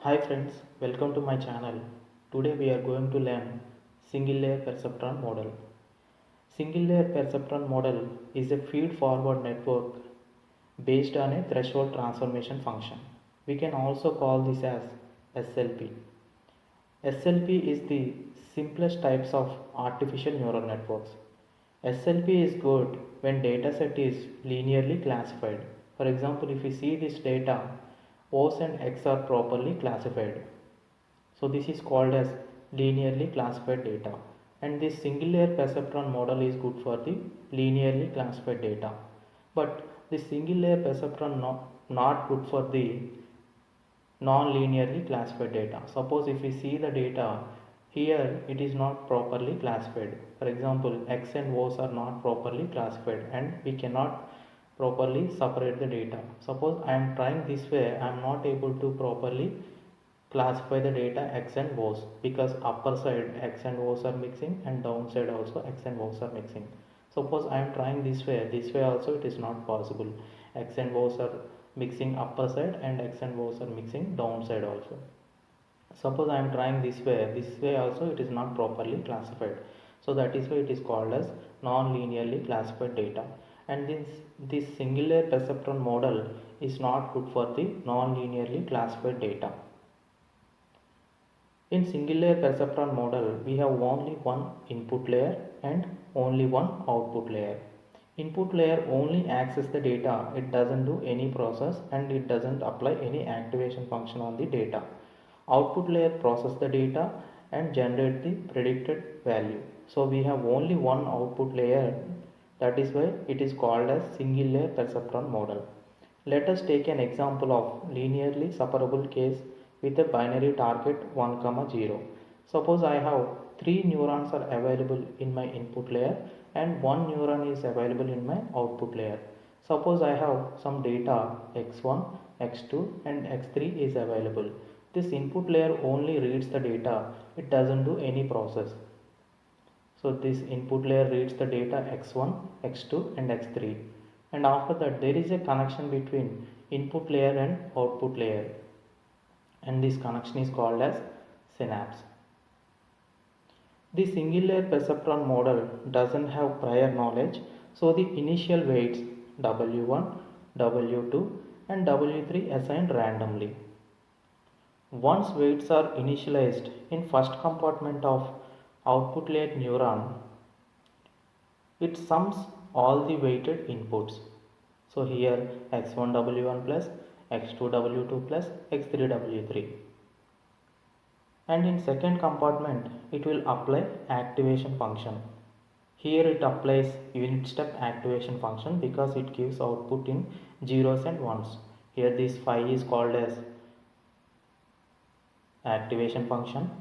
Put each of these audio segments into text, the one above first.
Hi friends, welcome to my channel. Today we are going to learn single layer perceptron model. Single layer perceptron model is a feed forward network based on a threshold transformation function. We can also call this as SLP. SLP is the simplest types of artificial neural networks. SLP is good when dataset is linearly classified. For example, if we see this data, O's and X are properly classified. So this is called as linearly classified data. And this single layer perceptron model is good for the linearly classified data. But the single layer perceptron not good for the non-linearly classified data. Suppose if we see the data here, it is not properly classified. For example, X and O's are not properly classified and we cannot properly separate the data. Suppose I am trying this way, I am not able to properly classify the data X and O's because upper side X and O's are mixing and downside also X and O's are mixing. Suppose I am trying this way also it is not possible. X and O's are mixing upper side and X and O's are mixing downside also. Suppose I am trying this way also it is not properly classified. So that is why it is called as non-linearly classified data. And this single layer perceptron model is not good for the non-linearly classified data. In single layer perceptron model, we have only one input layer and only one output layer. Input layer only accesses the data, it doesn't do any process and it doesn't apply any activation function on the data. Output layer processes the data and generate the predicted value. So we have only one output layer, that is why it is called as single layer perceptron model. Let us take an example of linearly separable case with a binary target 1, 0. Suppose I have 3 neurons are available in my input layer and 1 neuron is available in my output layer. Suppose I have some data x1, x2 and x3 is available. This input layer only reads the data, it doesn't do any process. So this input layer reads the data x1, x2 and x3, and after that there is a connection between input layer and output layer, and this connection is called as synapse. The single layer perceptron model doesn't have prior knowledge, so the initial weights W1, W2 and W3 assigned randomly. Once weights are initialized in first compartment of output layer neuron, it sums all the weighted inputs. So here x1 w1 plus x2 w2 plus x3 w3. And in second compartment it will apply activation function. Here it applies unit step activation function because it gives output in zeros and ones. Here this phi is called as activation function,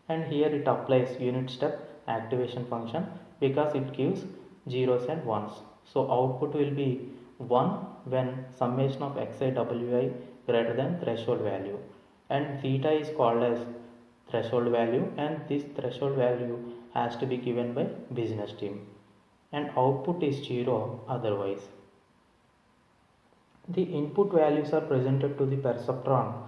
and here it applies unit step activation function because it gives zeros and ones. So output will be 1 when summation of xi wi greater than threshold value, and theta is called as threshold value, and this threshold value has to be given by business team, and output is 0 otherwise. The input values are presented to the perceptron,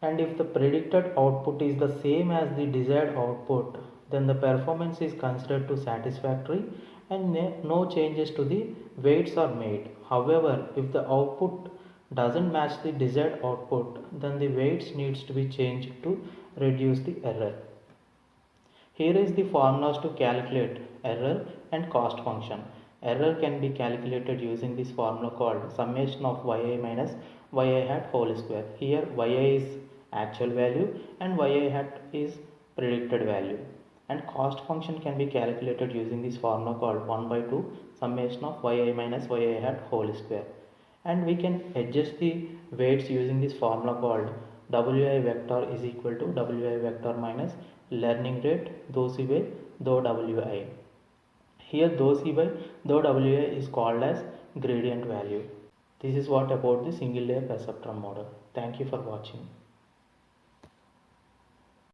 and if the predicted output is the same as the desired output, then the performance is considered to satisfactory and no changes to the weights are made. However, if the output doesn't match the desired output, then the weights needs to be changed to reduce the error. Here is the formulas to calculate error and cost function. Error can be calculated using this formula called summation of yi minus yi hat whole square. Here yi is actual value and yi hat is predicted value. And cost function can be calculated using this formula called 1 by 2 summation of yi minus yi hat whole square. And we can adjust the weights using this formula called wi vector is equal to wi vector minus learning rate dou c by dou wi. Here dou c by dou wi is called as gradient value. This is what about the single layer perceptron model. Thank you for watching.